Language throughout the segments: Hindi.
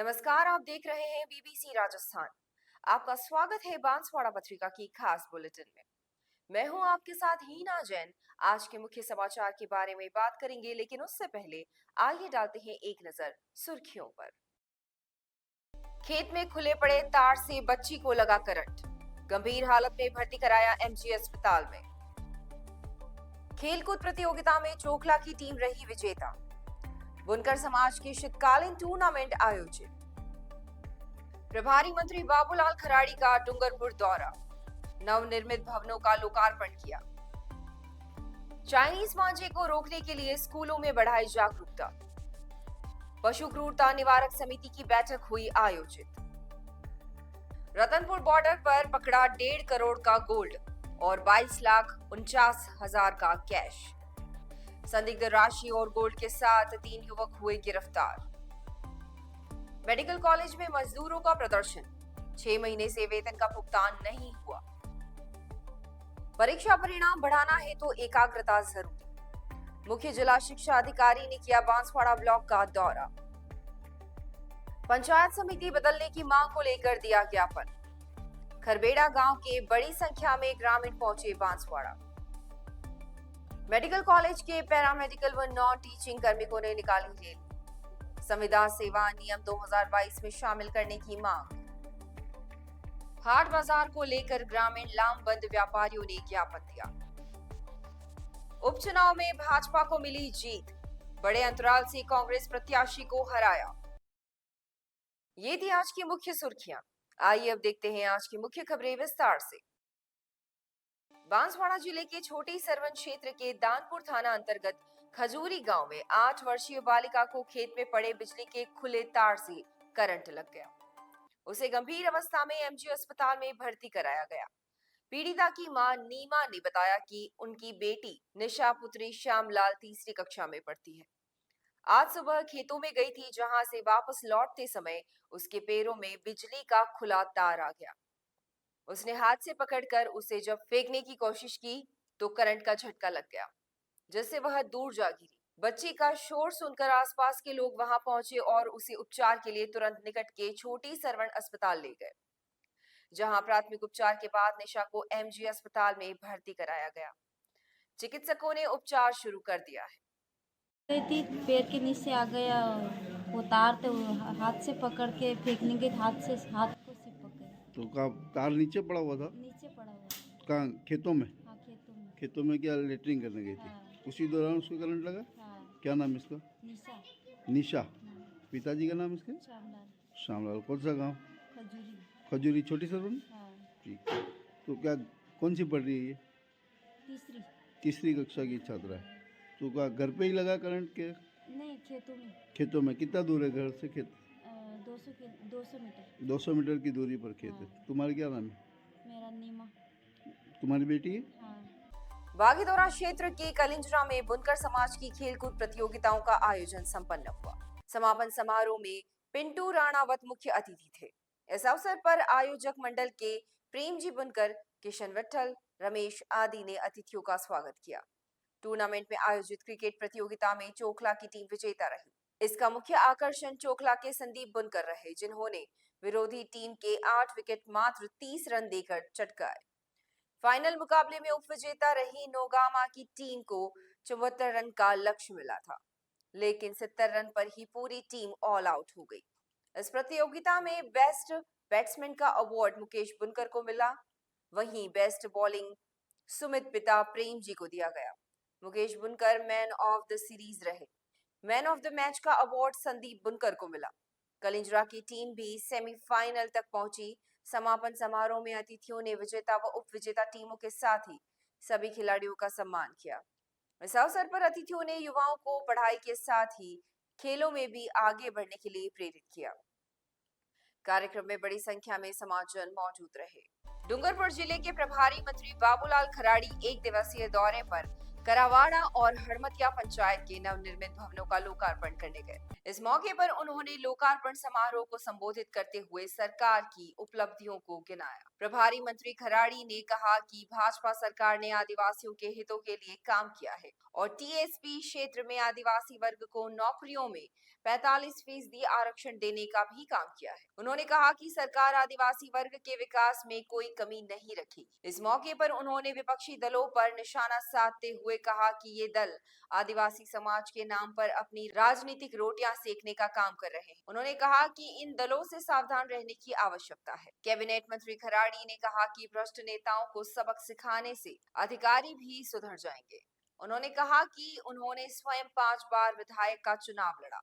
नमस्कार, आप देख रहे हैं बीबीसी राजस्थान। आपका स्वागत है बांसवाड़ा पत्रिका की खास बुलेटिन में। मैं हूं आपके साथ हीना जैन। आज के मुख्य समाचार के बारे में बात करेंगे, लेकिन उससे पहले आइए डालते हैं एक नजर सुर्खियों पर। खेत में खुले पड़े तार से बच्ची को लगा करंट, गंभीर हालत में भर्ती कराया एमजी अस्पताल में। खेलकूद प्रतियोगिता में चोखला की टीम रही विजेता, बुनकर समाज की शीतकालीन टूर्नामेंट आयोजित। प्रभारी मंत्री बाबूलाल खराड़ी का डूंगरपुर दौरा, नवनिर्मित भवनों का लोकार्पण किया। चाइनीज मांझे को रोकने के लिए स्कूलों में बढ़ाई जागरूकता। पशु क्रूरता निवारक समिति की बैठक हुई आयोजित। रतनपुर बॉर्डर पर पकड़ा 1.5 करोड़ का गोल्ड और 22,49,000 का कैश। संदिग्ध राशि और गोल्ड के साथ 3 युवक हुए गिरफ्तार। मेडिकल कॉलेज में मजदूरों का प्रदर्शन, 6 महीने से वेतन का भुगतान नहीं हुआ। परीक्षा परिणाम बढ़ाना है तो एकाग्रता जरूरी, मुख्य जिला शिक्षा अधिकारी ने किया बांसवाड़ा ब्लॉक का दौरा। पंचायत समिति बदलने की मांग को लेकर दिया ज्ञापन। खरबेड़ा गांव के बड़ी संख्या में ग्रामीण पहुंचे बांसवाड़ा। मेडिकल कॉलेज के पैरामेडिकल व नॉन टीचिंग कार्मिकों ने निकाली रैली, संविदा सेवा नियम 2022 में शामिल करने की मांग। हाट बाजार को लेकर ग्रामीण लामबंद व्यापारियों ने ज्ञापन दिया। उपचुनाव में भाजपा को मिली जीत, बड़े अंतराल से कांग्रेस प्रत्याशी को हराया। ये थी आज की मुख्य सुर्खियां। आइए अब देखते हैं आज की मुख्य खबरें विस्तार से। बांसवाड़ा जिले के छोटी सरवन क्षेत्र के दानपुर थाना अंतर्गत खजूरी गांव में 8 वर्षीय बालिका को खेत में पड़े बिजली के खुले तार से करंट लग गया। उसे गंभीर अवस्था में एमजी अस्पताल में भर्ती कराया गया। पीड़िता की मां नीमा ने बताया कि उनकी बेटी निशा पुत्री श्यामलाल तीसरी कक्षा में पढ़ती है। आज सुबह खेतों में गई थी, जहां से वापस लौटते समय उसके पैरों में बिजली का खुला तार आ गया। उसने हाथ से पकड़कर उसे जब फेंकने की कोशिश की तो करंट का झटका लग गया, जिससे वह दूर जा गिरी। बच्ची का शोर सुनकर आसपास के लोग वहां पहुंचे और उसे उपचार के लिए तुरंत निकट के छोटी सरवण अस्पताल ले गए, जहां प्राथमिक उपचार के बाद निशा को एमजी अस्पताल में भर्ती कराया गया। चिकित्सकों ने उपचार शुरू कर दिया है। गई थी, पैर के नीचे आ गया। वो तार थे, वो हाथ से पकड़ के फेंकने के हाथ को चिपक गया। तो का तार नीचे पड़ा हुआ था? नीचे पड़ा हुआ। कहाँ, खेतों में? हाँ, खेतों में। खेतों में क्या लेटरिंग करने गई थी? हाँ। उसी दौरान उसको करंट लगा? हाँ। क्या नाम है इसका? निशा। निशा। हाँ। पिताजी का नाम इसके? श्यामलाल। श्यामलाल। कौन सा गांव? खजूरी। खजूरी, छोटी सरवन। हाँ। ठीक। तो क्या, कौन सी पढ़ रही है ये? तीसरी। तीसरी कक्षा की छात्रा है। तो क्या घर पे ही लगा करंट के? नहीं, खेतों में। खेतों में? कितना दूर है घर से खेत? 200 मीटर। 200 मीटर की दूरी पर खेत है। हाँ। तुम्हारा क्या नाम है? मेरा नीमा। तुम्हारी बेटी है? हाँ। बागीदोरा क्षेत्र के कलिंजरा में बुनकर समाज की खेलकूद प्रतियोगिताओं का आयोजन संपन्न हुआ। समापन समारोह में पिंटू राणावत मुख्य अतिथि थे। इस अवसर पर आयोजक मंडल के प्रेमजी बुनकर, किशन विठल, रमेश आदि ने अतिथियों का स्वागत किया। टूर्नामेंट में आयोजित क्रिकेट प्रतियोगिता में चोखला की टीम विजेता रही। इसका मुख्य आकर्षण चोखला के संदीप बुनकर रहे, जिन्होंने विरोधी टीम के 8 विकेट मात्र 30 रन देकर चटकाए। फाइनल मुकाबले में उपविजेता रही नोगामा की टीम को 74 रन का लक्ष्य मिला था, लेकिन 70 रन पर ही पूरी टीम ऑल आउट हो गई। इस प्रतियोगिता में बेस्ट बैट्समैन का अवार्ड मुकेश बुनकर को मिला, वहीं बेस्ट बॉलिंग सुमित पिता प्रेम जी को दिया गया। मुकेश बुनकर मैन ऑफ द सीरीज रहे। मैन ऑफ द मैच का अवार्ड संदीप बुनकर को मिला। कलिंजरा की टीम भी सेमीफाइनल तक पहुंची। समापन समारोह में अतिथियों ने विजेता व उपविजेता टीमों के साथ ही सभी खिलाड़ियों का सम्मान किया। इस अवसर पर अतिथियों ने युवाओं को पढ़ाई के साथ ही खेलों में भी आगे बढ़ने के लिए प्रेरित किया। कार्यक्रम में बड़ी संख्या में समाजजन मौजूद रहे। डूंगरपुर जिले के प्रभारी मंत्री बाबूलाल खराड़ी एक दिवसीय दौरे पर करावाड़ा और हड़मतिया पंचायत के नवनिर्मित भवनों का लोकार्पण करने गए। इस मौके पर उन्होंने लोकार्पण समारोह को संबोधित करते हुए सरकार की उपलब्धियों को गिनाया। प्रभारी मंत्री खराड़ी ने कहा कि भाजपा सरकार ने आदिवासियों के हितों के लिए काम किया है और टीएसपी क्षेत्र में आदिवासी वर्ग को नौकरियों में 45% आरक्षण देने का भी काम किया है। उन्होंने कहा कि सरकार आदिवासी वर्ग के विकास में कोई कमी नहीं रखी। इस मौके पर उन्होंने विपक्षी दलों पर निशाना साधते हुए कहा कि ये दल आदिवासी समाज के नाम पर अपनी राजनीतिक रोटियां सेकने का काम कर रहे हैं। उन्होंने कहा कि इन दलों से सावधान रहने की आवश्यकता है। कैबिनेट मंत्री खराड़ी ने कहा कि भ्रष्ट नेताओं को सबक सिखाने से अधिकारी भी सुधर जाएंगे। उन्होंने कहा कि उन्होंने स्वयं 5 बार विधायक का चुनाव लड़ा,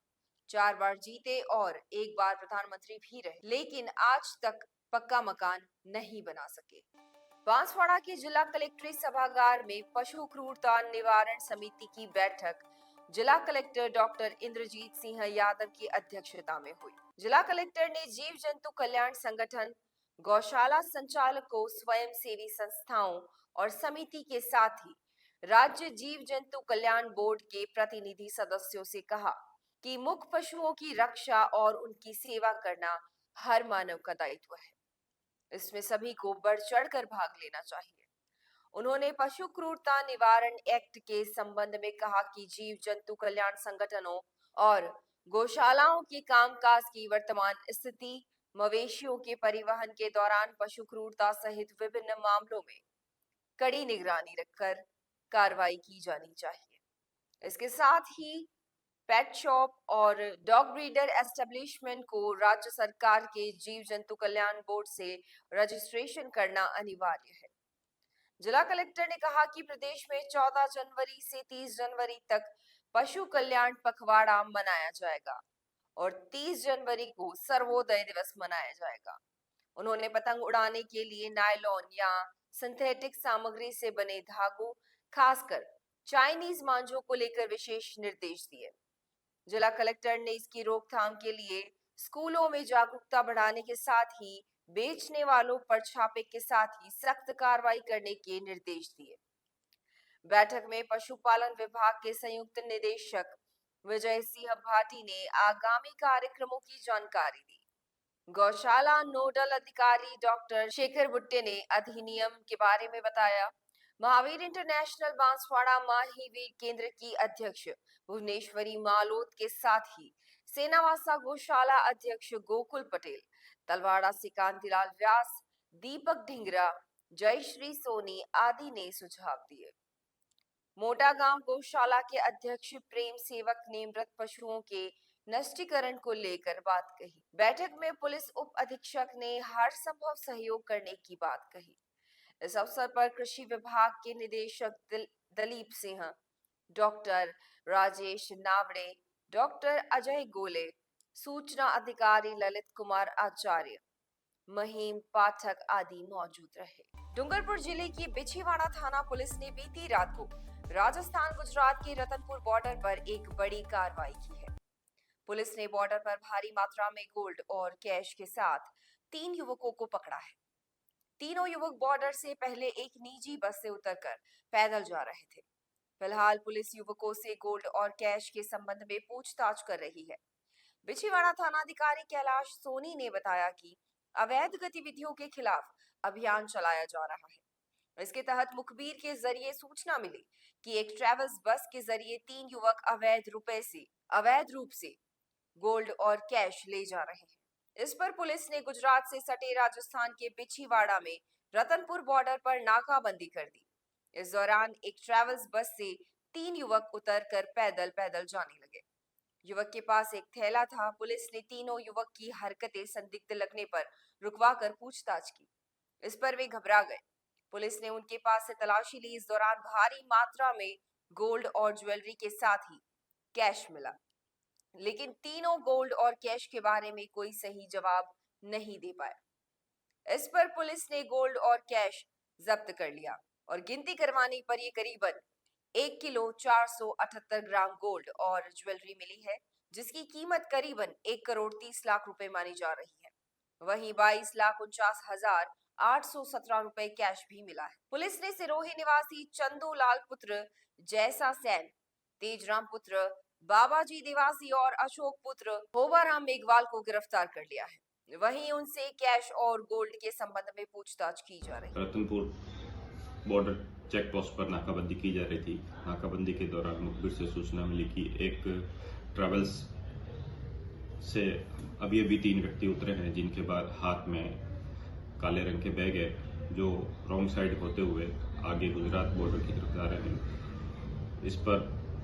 4 बार जीते और 1 बार प्रधानमंत्री भी रहे, लेकिन आज तक पक्का मकान नहीं बना सके। बांसवाड़ा के जिला कलेक्ट्रेट सभागार में पशु क्रूरता निवारण समिति की बैठक जिला कलेक्टर डॉक्टर इंद्रजीत सिंह यादव की अध्यक्षता में हुई। जिला कलेक्टर ने जीव जंतु कल्याण संगठन, गौशाला संचालकों, स्वयं सेवी संस्थाओं और समिति के साथ ही राज्य जीव जंतु कल्याण बोर्ड के प्रतिनिधि सदस्यों से कहा कि मुख्य पशुओं की रक्षा और उनकी सेवा करना हर मानव का दायित्व है। इसमें सभी को बढ़ चढ़कर भाग लेना चाहिए। उन्होंने पशु क्रूरता निवारण एक्ट के संबंध में कहा कि जीव जंतु कल्याण संगठनों और गौशालाओं के कामकाज की वर्तमान स्थिति, मवेशियों के परिवहन के दौरान पशु क्रूरता सहित विभिन्न मामलों में कड़ी निगरानी रखकर कार्रवाई की जानी चाहिए। इसके साथ ही पेट शॉप और डॉग ब्रीडर एस्टेब्लिशमेंट को राज्य सरकार के जीव जंतु कल्याण बोर्ड से रजिस्ट्रेशन करना अनिवार्य है। जिला कलेक्टर ने कहा कि प्रदेश में 14 जनवरी से 30 जनवरी तक पशु कल्याण पखवाड़ा मनाया जाएगा और 30 जनवरी को सर्वोदय दिवस मनाया जाएगा। उन्होंने पतंग उड़ाने के लिए नायलॉन या सिंथेटिक सामग्री से बने धागों, खासकर चाइनीज मांझों को लेकर विशेष निर्देश दिए। जिला कलेक्टर ने इसकी रोकथाम के लिए स्कूलों में जागरूकता बढ़ाने के साथ ही बेचने वालों पर छापे के साथ ही सख्त कार्रवाई करने के निर्देश दिए। बैठक में पशुपालन विभाग के संयुक्त निदेशक विजय सिंह भाटी ने आगामी कार्यक्रमों की जानकारी दी। गौशाला नोडल अधिकारी डॉक्टर शेखर बुट्टे ने अधिनियम के बारे में बताया। महावीर इंटरनेशनल बांसवाड़ा माही वीर केंद्र की अध्यक्ष भुवनेश्वरी मालोत के साथ ही सेनावासा गौशाला अध्यक्ष गोकुल पटेल, तलवाड़ा से कांतिलाल व्यास, दीपक ढिंगरा, जयश्री सोनी आदि ने सुझाव दिए। मोटा गांव गौशाला के अध्यक्ष प्रेम सेवक ने मृत पशुओं के नष्टीकरण को लेकर बात कही। बैठक में पुलिस उप अधीक्षक ने हर संभव सहयोग करने की बात कही। इस अवसर पर कृषि विभाग के निदेशक दलीप सिंह, डॉक्टर राजेश नावड़े, डॉक्टर अजय गोले, सूचना अधिकारी ललित कुमार आचार्य, महीम पाठक आदि मौजूद रहे। डूंगरपुर जिले की बिछीवाड़ा थाना पुलिस ने बीती रात को राजस्थान गुजरात के रतनपुर बॉर्डर पर एक बड़ी कार्रवाई की है। पुलिस ने बॉर्डर पर भारी मात्रा में गोल्ड और कैश के साथ 3 युवकों को पकड़ा है। तीनों युवक बॉर्डर से पहले एक निजी बस से उतरकर पैदल जा रहे थे। फिलहाल पुलिस युवकों से गोल्ड और कैश के संबंध में पूछताछ कर रही है। बिछीवाड़ा थानाधिकारी कैलाश सोनी ने बताया कि अवैध गतिविधियों के खिलाफ अभियान चलाया जा रहा है। इसके तहत मुखबिर के जरिए सूचना मिली कि एक ट्रैवल्स बस के जरिए 3 युवक अवैध रूप से गोल्ड और कैश ले जा रहे हैं। इस पर पुलिस ने गुजरात से सटे राजस्थान के बिछीवाड़ा में रतनपुर बॉर्डर पर नाकाबंदी कर दी। इस दौरान एक ट्रैवल्स बस से 3 युवक उतरकर पैदल जाने लगे। युवक के पास एक थैला था। पुलिस ने तीनों युवक की हरकतें संदिग्ध लगने पर रुकवाकर पूछताछ की। इस पर वे घबरा गए। पुलिस ने उनके पास से तलाशी ली। इस दौरान भारी मात्रा में गोल्ड और ज्वेलरी के साथ ही कैश मिला, लेकिन तीनों गोल्ड और कैश के बारे में कोई सही जवाब नहीं दे पाया। इस पर पुलिस ने गोल्ड और कैश जब्त कर लिया और गिनती करवाने पर ये करीबन 1 किलो 478 ग्राम गोल्ड और ज्वेलरी मिली है, जिसकी कीमत करीबन 1 करोड़ 30 लाख रुपए मानी जा रही है। वहीं 22,49,817 रुपए कैश भी मिला है। पुलिस ने सिरोही निवासी चंदू लाल पुत्र जैसा सैन, तेजराम पुत्र बाबाजी निवासी और अशोक पुत्र होबाराम मेघवाल को गिरफ्तार कर लिया है। वहीं उनसे कैश और गोल्ड के संबंध में पूछताछ की जा रही है। रतनपुर बॉर्डर चेक पोस्ट पर नाकाबंदी की जा रही थी। नाकाबंदी के दौरान मुखबिर से सूचना मिली कि एक ट्रैवल्स से अभी 3 व्यक्ति उतरे हैं, जिनके बाद हाथ में काले रंग के बैग है, जो रॉन्ग साइड होते हुए आगे गुजरात बॉर्डर की तरफ जा रहे हैं। इस पर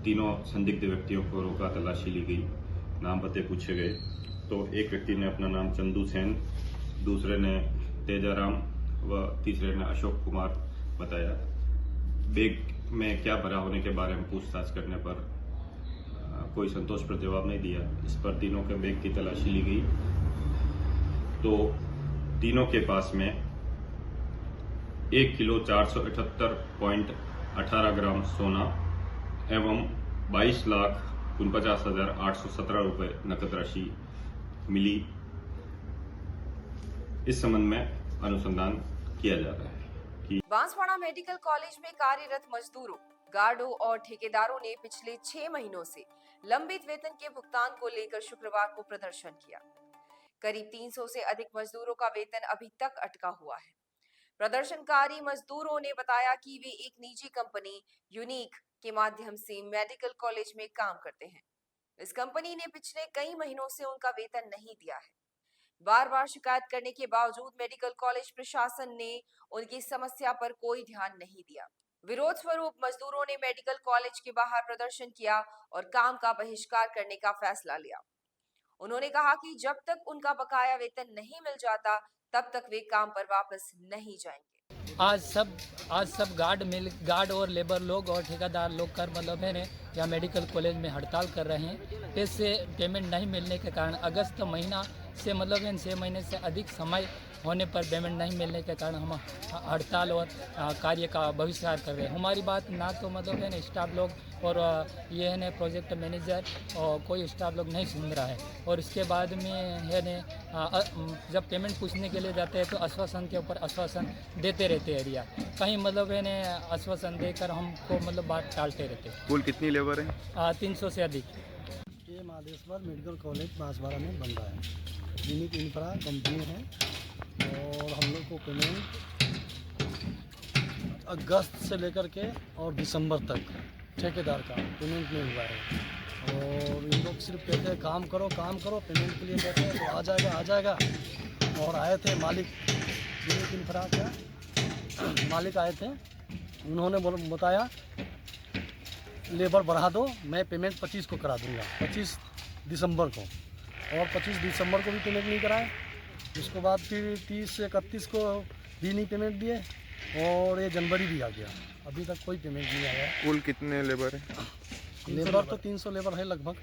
तीनों संदिग्ध व्यक्तियों को रोका, तलाशी ली गई, नाम पते पूछे गए। तो एक व्यक्ति ने अपना नाम चंदू सेन, दूसरे ने तेजाराम व तीसरे ने अशोक कुमार बताया। बैग में क्या भरा होने के बारे में पूछताछ करने पर कोई संतोषप्रद जवाब नहीं दिया। इस पर तीनों के बैग की तलाशी ली गई तो तीनों के पास में 1 किलो 478.18 ग्राम सोना एवं 22,49,817 रुपये नकद राशि मिली। इस संबंध में अनुसंधान किया जा रहा है कि बांसवाड़ा मेडिकल कॉलेज में कार्यरत मजदूरों, गार्डों और ठेकेदारों ने पिछले 6 महीनों से लंबित वेतन के भुगतान को लेकर शुक्रवार को प्रदर्शन किया। करीब 300 से अधिक मजदूरों का वेतन अभी तक अटका हुआ है। प्रदर्शनकारी मजदूरों ने बताया कि वे एक निजी कंपनी यूनिक के माध्यम से मेडिकल कॉलेज में काम करते हैं। इस कंपनी ने पिछले कई महीनों से उनका वेतन नहीं दिया है। बार बार शिकायत करने के बावजूद मेडिकल कॉलेज प्रशासन ने उनकी समस्या पर कोई ध्यान नहीं दिया। विरोध स्वरूप मजदूरों ने मेडिकल कॉलेज के बाहर प्रदर्शन किया और काम का बहिष्कार करने का फैसला लिया। उन्होंने कहा कि जब तक उनका बकाया वेतन नहीं मिल जाता, तब तक वे काम पर वापस नहीं जाएंगे। आज सब गार्ड और लेबर लोग और ठेकेदार लोग कर मतलब है या मेडिकल कॉलेज में हड़ताल कर रहे हैं। पैसे पेमेंट नहीं मिलने के कारण अगस्त महीना से मतलब है 6 महीने से अधिक समय होने पर पेमेंट नहीं मिलने के कारण हम हड़ताल और कार्य का बहिष्कार कर रहे हैं। हमारी बात ना तो मतलब है स्टाफ लोग और ये है ने प्रोजेक्ट मैनेजर और कोई स्टाफ लोग नहीं सुन रहा है। और इसके बाद में है ने जब पेमेंट पूछने के लिए जाते हैं तो आश्वासन के ऊपर आश्वासन देते रहते हैं एरिया, कहीं मतलब है ने आश्वासन देकर हमको मतलब बात टालते रहते हैं। कुल कितनी लेबर है? 300 से अधिक। ये महादेश्वर मेडिकल कॉलेज बांसवाड़ा में बन रहा है। यूनिक इंफ्रा कंपनी है और हम लोग को पेमेंट अगस्त से लेकर के और दिसंबर तक ठेकेदार का पेमेंट नहीं हुआ है। और इन लोग सिर्फ कहते हैं काम करो पेमेंट के लिए कहते हैं तो आ जाएगा। और आए थे मालिक, यूनिक इंफ्रा का मालिक आए थे, उन्होंने बताया लेबर बढ़ा दो, मैं पेमेंट 25 को करा दूंगा, 25 दिसंबर को। और 25 दिसंबर को भी पेमेंट नहीं कराए। उसके बाद फिर 30 से 31 को भी नहीं पेमेंट दिए और ये जनवरी भी आ गया, अभी तक कोई पेमेंट नहीं आया। कुल कितने लेबर है? लेबर तो 300 लेबर है लगभग।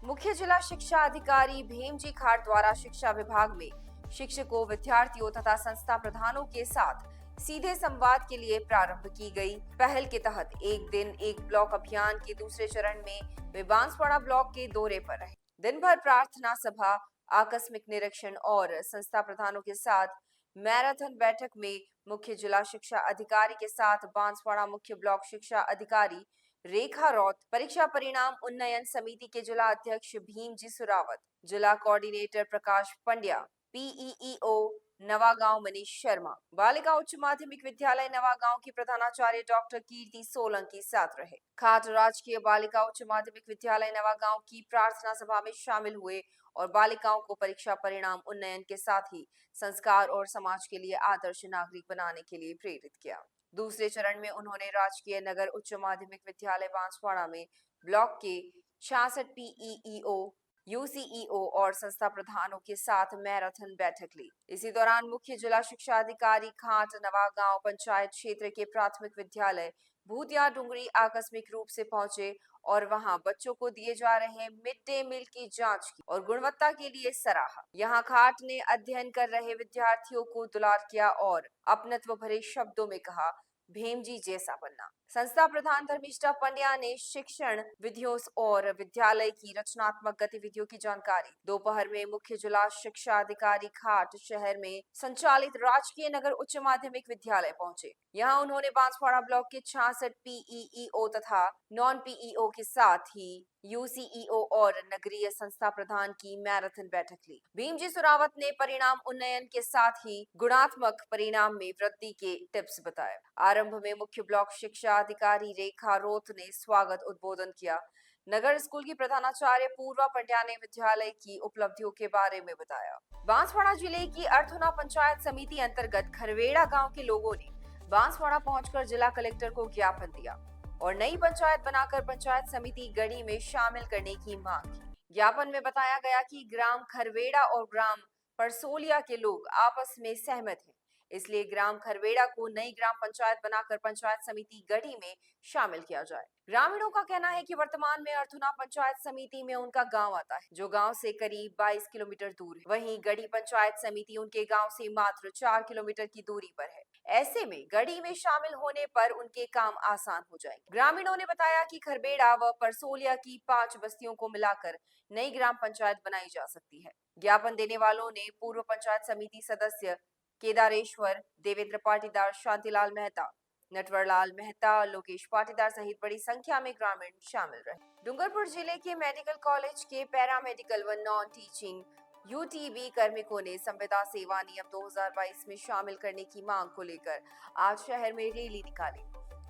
मुख्य जिला शिक्षा अधिकारी भीमजी खाट द्वारा शिक्षा विभाग में शिक्षकों, विद्यार्थियों तथा संस्था प्रधानों के साथ सीधे संवाद के लिए प्रारंभ की गई पहल के तहत एक दिन एक ब्लॉक अभियान के दूसरे चरण में वे बांसवाड़ा ब्लॉक के दौरे पर रहे। दिन भर प्रार्थना सभा, आकस्मिक निरीक्षण और संस्था प्रधानों के साथ मैराथन बैठक में मुख्य जिला शिक्षा अधिकारी के साथ बांसवाड़ा मुख्य ब्लॉक शिक्षा अधिकारी रेखा रौत, परीक्षा परिणाम उन्नयन समिति के जिला अध्यक्ष भीमजी सुरावत, जिला कोऑर्डिनेटर प्रकाश पंड्या, पीईईओ नवागांव मनीष शर्मा, बालिका उच्च माध्यमिक विद्यालय नवागांव की प्रधानाचार्य डॉक्टर कीर्ति सोलंकी साथ रहे। खाट राजकीय बालिका उच्च माध्यमिक विद्यालय नवागांव की प्रार्थना सभा में शामिल हुए और बालिकाओं को परीक्षा परिणाम उन्नयन के साथ ही संस्कार और समाज के लिए आदर्श नागरिक बनाने के लिए प्रेरित किया। दूसरे चरण में उन्होंने राजकीय नगर उच्च माध्यमिक विद्यालय बांसवाड़ा में ब्लॉक के 66 पीईईओ, यूसीईओ और संस्था प्रधानों के साथ मैराथन बैठक ली। इसी दौरान मुख्य जिला शिक्षा अधिकारी खाट नवागांव पंचायत क्षेत्र के प्राथमिक विद्यालय भूतिया डुंगरी आकस्मिक रूप से पहुंचे और वहां बच्चों को दिए जा रहे मिड डे मील की जांच की और गुणवत्ता के लिए सराहा। यहां खाट ने अध्ययन कर रहे विद्यार्थियों को दुलार किया और अपनत्व भरे शब्दों में कहा, भीमजी जैसा बनना। संस्था प्रधान धर्मिष्ठा पंड्या ने शिक्षण विधियों और विद्यालय की रचनात्मक गतिविधियों की जानकारी दोपहर में मुख्य जिला शिक्षा अधिकारी खाट शहर में संचालित राजकीय नगर उच्च माध्यमिक विद्यालय पहुंचे। यहां उन्होंने बांसवाड़ा ब्लॉक के 66 पीईईओ तथा नॉन पीईओ के साथ ही यूसीईओ और नगरीय संस्था प्रधान की मैराथन बैठक ली। भीमजी सुरावत ने परिणाम उन्नयन के साथ ही गुणात्मक परिणाम में वृद्धि के टिप्स बताए। आरंभ में मुख्य ब्लॉक शिक्षा अधिकारी रेखा रोत ने स्वागत उद्बोधन किया। नगर स्कूल की प्रधानाचार्य पूर्वा पंड्या ने विद्यालय की उपलब्धियों के बारे में बताया। बांसवाड़ा जिले की अर्थुना पंचायत समिति अंतर्गत खरवेड़ा गांव के लोगों ने बांसवाड़ा पहुंचकर जिला कलेक्टर को ज्ञापन दिया और नई पंचायत बनाकर पंचायत समिति गढ़ी में शामिल करने की मांग की। ज्ञापन में बताया गया कि ग्राम खरवेड़ा और ग्राम परसोलिया के लोग आपस में सहमत हैं, इसलिए ग्राम खरवेड़ा को नई ग्राम पंचायत बनाकर पंचायत समिति गढ़ी में शामिल किया जाए। ग्रामीणों का कहना है कि वर्तमान में अर्थुना पंचायत समिति में उनका गांव आता है, जो गांव से करीब 22 किलोमीटर दूर है। वहीं गढ़ी पंचायत समिति उनके गांव से मात्र 4 किलोमीटर की दूरी पर है। ऐसे में गढ़ी में शामिल होने पर उनके काम आसान हो जाएंगे। ग्रामीणों ने बताया कि खरवेड़ा व परसोलिया की 5 बस्तियों को मिलाकर नई ग्राम पंचायत बनाई जा सकती है। ज्ञापन देने वालों ने पूर्व पंचायत समिति सदस्य केदारेश्वर, देवेंद्र पाटीदार, शांतिलाल मेहता, नटवरलाल मेहता, लोकेश पाटीदार सहित बड़ी संख्या में ग्रामीण शामिल रहे। डूंगरपुर जिले के मेडिकल कॉलेज के पैरामेडिकल व नॉन टीचिंग यूटीबी कार्मिकों ने संविदा सेवा नियम 2022 में शामिल करने की मांग को लेकर आज शहर में रैली निकाली।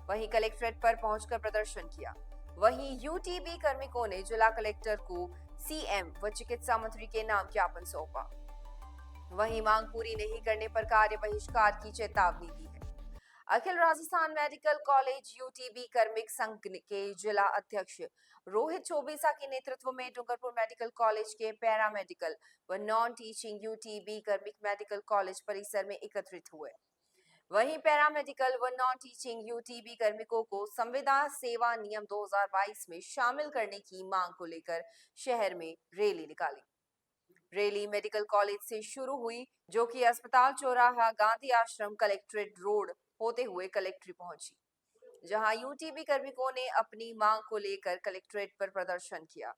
वहीं कलेक्ट्रेट पर पहुंचकर प्रदर्शन किया। वहीं यूटीबी कार्मिकों ने जिला कलेक्टर को सीएम व चिकित्सा मंत्री के नाम ज्ञापन सौंपा। वहीं मांग पूरी नहीं करने पर कार्य बहिष्कार की चेतावनी दी है। अखिल राजस्थान मेडिकल कॉलेज यूटीबी कार्मिक संघ के जिला अध्यक्ष रोहित चौबीसा के नेतृत्व में डूंगरपुर मेडिकल कॉलेज के पैरामेडिकल व नॉन टीचिंग यूटीबी कार्मिक मेडिकल कॉलेज परिसर में एकत्रित हुए। वहीं पैरामेडिकल व नॉन टीचिंग यूटीबी कार्मिकों को संविदा सेवा नियम 2022 में शामिल करने की मांग को लेकर शहर में रैली निकाली। रैली मेडिकल कॉलेज से शुरू हुई, जो कि अस्पताल चौराहा, गांधी आश्रम, कलेक्ट्रेट रोड होते हुए कलेक्ट्रेट पहुंची, जहां यूटीबी कार्मिकों ने अपनी मांग को लेकर कलेक्ट्रेट पर प्रदर्शन किया।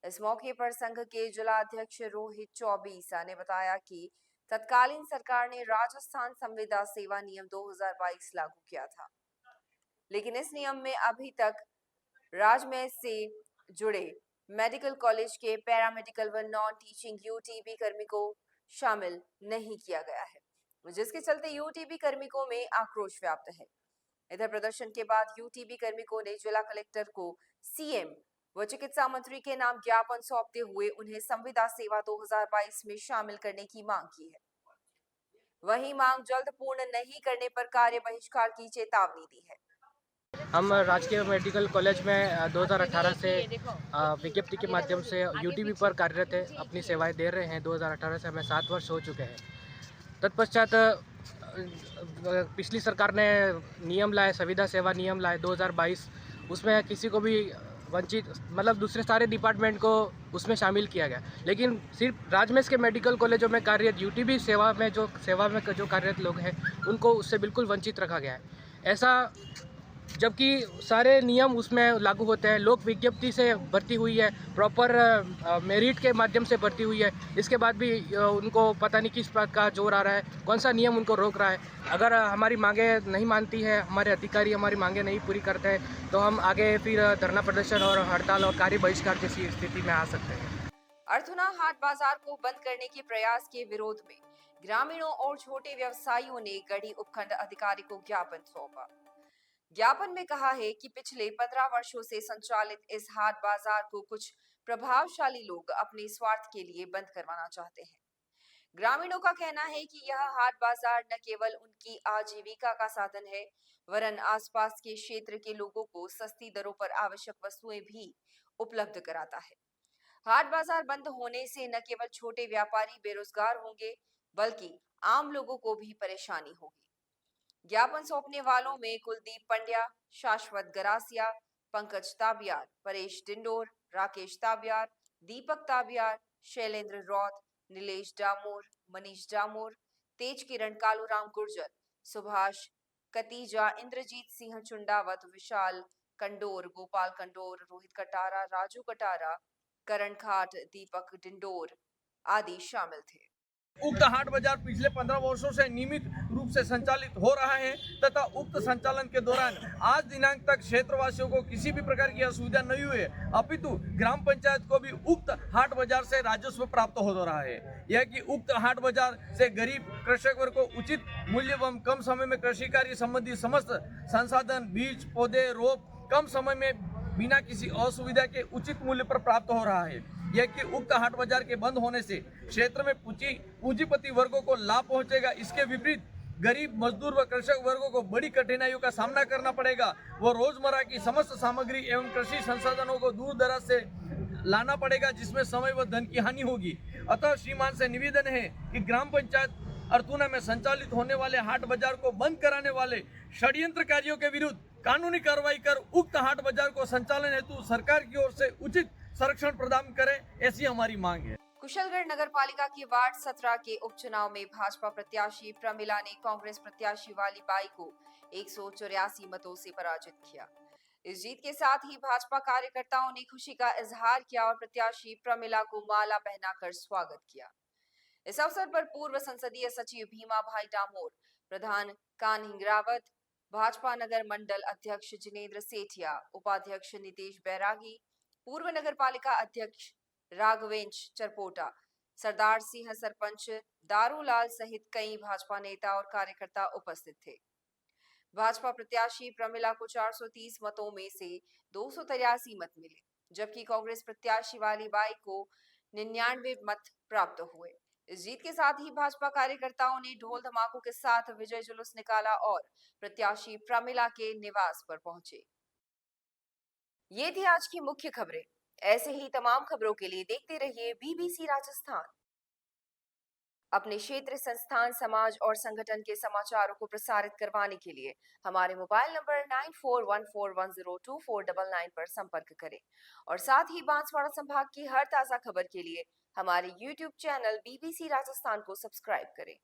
इस मौके पर संघ के जिला अध्यक्ष रोहित चौबीसा ने बताया कि तत्कालीन सरकार ने राजस्थान संविदा सेवा नियम 2022 लागू किया था, लेकिन इस नियम में अभी तक राज्य से जुड़े मेडिकल कॉलेज के पैरामेडिकल व नॉन टीचिंग यूटीबी कार्मिकों शामिल नहीं किया गया है, जिसके चलते यूटीबी कार्मिकों में आक्रोश व्याप्त है। इधर प्रदर्शन के बाद यूटीबी कार्मिकों ने जिला कलेक्टर को सीएम व चिकित्सा मंत्री के नाम ज्ञापन सौंपते हुए उन्हें संविदा सेवा 2022 में शामिल करने की मांग की है। वहीं मांग जल्द पूर्ण नहीं करने पर कार्य बहिष्कार की चेतावनी दी है। हम राजकीय मेडिकल कॉलेज में 2018 से विज्ञप्ति के माध्यम से यूटीबी पर कार्यरत है, अपनी सेवाएं दे रहे हैं। 2018 से हमें 7 वर्ष हो चुके हैं। तत्पश्चात पिछली सरकार ने नियम लाए, संविदा सेवा नियम लाए 2022, उसमें किसी को भी वंचित, मतलब दूसरे सारे डिपार्टमेंट को उसमें शामिल किया गया, लेकिन सिर्फ राजमेश के मेडिकल कॉलेजों में कार्यरत यूटीबी सेवा में जो कार्यरत लोग हैं उनको उससे बिल्कुल वंचित रखा गया है। ऐसा जबकि सारे नियम उसमें लागू होते हैं। लोक विज्ञप्ति से भर्ती हुई है, प्रॉपर मेरिट के माध्यम से भर्ती हुई है, इसके बाद भी उनको पता नहीं किस बात का जोर आ रहा है, कौन सा नियम उनको रोक रहा है। अगर हमारी मांगे नहीं मानती है, हमारे अधिकारी हमारी मांगे नहीं पूरी करते हैं, तो हम आगे फिर धरना प्रदर्शन और हड़ताल और कार्य बहिष्कार जैसी स्थिति में आ सकते हैं। अर्थुना हाट बाजार को बंद करने के प्रयास के विरोध में ग्रामीणों और छोटे व्यवसायियों ने गढ़ी उपखंड अधिकारी को ज्ञापन सौंपा। ज्ञापन में कहा है कि पिछले 15 वर्षों से संचालित इस हाट बाजार को कुछ प्रभावशाली लोग अपने स्वार्थ के लिए बंद करवाना चाहते हैं। ग्रामीणों का कहना है कि यह हाट बाजार न केवल उनकी आजीविका का साधन है, वरन आसपास के क्षेत्र के लोगों को सस्ती दरों पर आवश्यक वस्तुएं भी उपलब्ध कराता है। हाट बाजार बंद होने से न केवल छोटे व्यापारी बेरोजगार होंगे, बल्कि आम लोगों को भी परेशानी होगी। ज्ञापन सौंपने वालों में कुलदीप पंड्या, शाश्वत गरासिया, पंकज ताबियार, परेश डिंडोर, राकेश ताबियार, दीपक ताबियार, शैलेंद्र रौत, नीलेश डामोर, मनीष डामोर, तेज किरण, कालूराम गुर्जर, सुभाष कतीजा, इंद्रजीत सिंह चुंडावत, विशाल कंडोर, गोपाल कंडोर, रोहित कटारा, राजू कटारा, करण खाट, दीपक डिंडोर आदि शामिल थे। उक्त हाट बाजार पिछले 15 वर्षों से नियमित रूप से संचालित हो रहा है तथा उक्त संचालन के दौरान आज दिनांक तक क्षेत्रवासियों को किसी भी प्रकार की असुविधा नहीं हुई, अपितु ग्राम पंचायत को भी उक्त हाट बाजार से राजस्व प्राप्त हो रहा है। यह कि उक्त हाट बाजार से गरीब कृषक वर्ग को उचित मूल्य एवं कम समय में कृषि कार्य संबंधी समस्त संसाधन, बीज, पौधे, रोप कम समय में बिना किसी असुविधा के उचित मूल्य पर प्राप्त हो रहा है। यह कि उक्त हाट बाजार के बंद होने से क्षेत्र में पूंजीपति वर्गों को लाभ पहुंचेगा। इसके विपरीत गरीब मजदूर व कृषक वर्गों को बड़ी कठिनाइयों का सामना करना पड़ेगा। वो रोजमर्रा की समस्त सामग्री एवं कृषि संसाधनों को दूर दराज से लाना पड़ेगा, जिसमें समय व धन की हानि होगी। अतः श्रीमान से निवेदन है कि ग्राम पंचायत अर्थुना में संचालित होने वाले हाट बाजार को बंद कराने वाले षड्यंत्रकारियों के विरुद्ध कानूनी कार्रवाई कर उक्त हाट बाजार को संचालन हेतु सरकार की ओर से उचित संरक्षण प्रदान करे, ऐसी हमारी मांग है। कुशलगढ़ नगर पालिका के वार्ड 17 के उपचुनाव में भाजपा प्रत्याशी प्रमिला ने कांग्रेस प्रत्याशी वाली बाई को 184 मतों से पराजित किया। इस जीत के साथ ही भाजपा कार्यकर्ताओं ने खुशी का इजहार किया और प्रत्याशी प्रमिला को माला पहनाकर स्वागत किया। इस अवसर पर पूर्व संसदीय सचिव भीमा भाई डामोर, प्रधान कान्हिंग रावत, भाजपा नगर मंडल अध्यक्ष जिनेंद्र सेठिया, उपाध्यक्ष नितेश बैरागी, पूर्व नगर पालिका अध्यक्ष राघवेंद्र चरपोटा, सरदार सिंह सरपंच दारूलाल सहित कई भाजपा नेता और कार्यकर्ता उपस्थित थे। भाजपा प्रत्याशी प्रमिला को 430 मतों में से 283 मत मिले, जबकि कांग्रेस प्रत्याशी वाली बाई को 99 मत प्राप्त हुए। इस जीत के साथ ही भाजपा कार्यकर्ताओं ने ढोल धमाकों के साथ विजय जुलूस निकाला और प्रत्याशी प्रमिला के निवास पर पहुंचे। ये थी आज की मुख्य खबरें। ऐसे ही तमाम खबरों के लिए देखते रहिए बीबीसी राजस्थान। अपने क्षेत्र, संस्थान, समाज और संगठन के समाचारों को प्रसारित करवाने के लिए हमारे मोबाइल नंबर 9414102499 पर संपर्क करें और साथ ही बांसवाड़ा संभाग की हर ताजा खबर के लिए हमारे YouTube चैनल बीबीसी राजस्थान को सब्सक्राइब करें।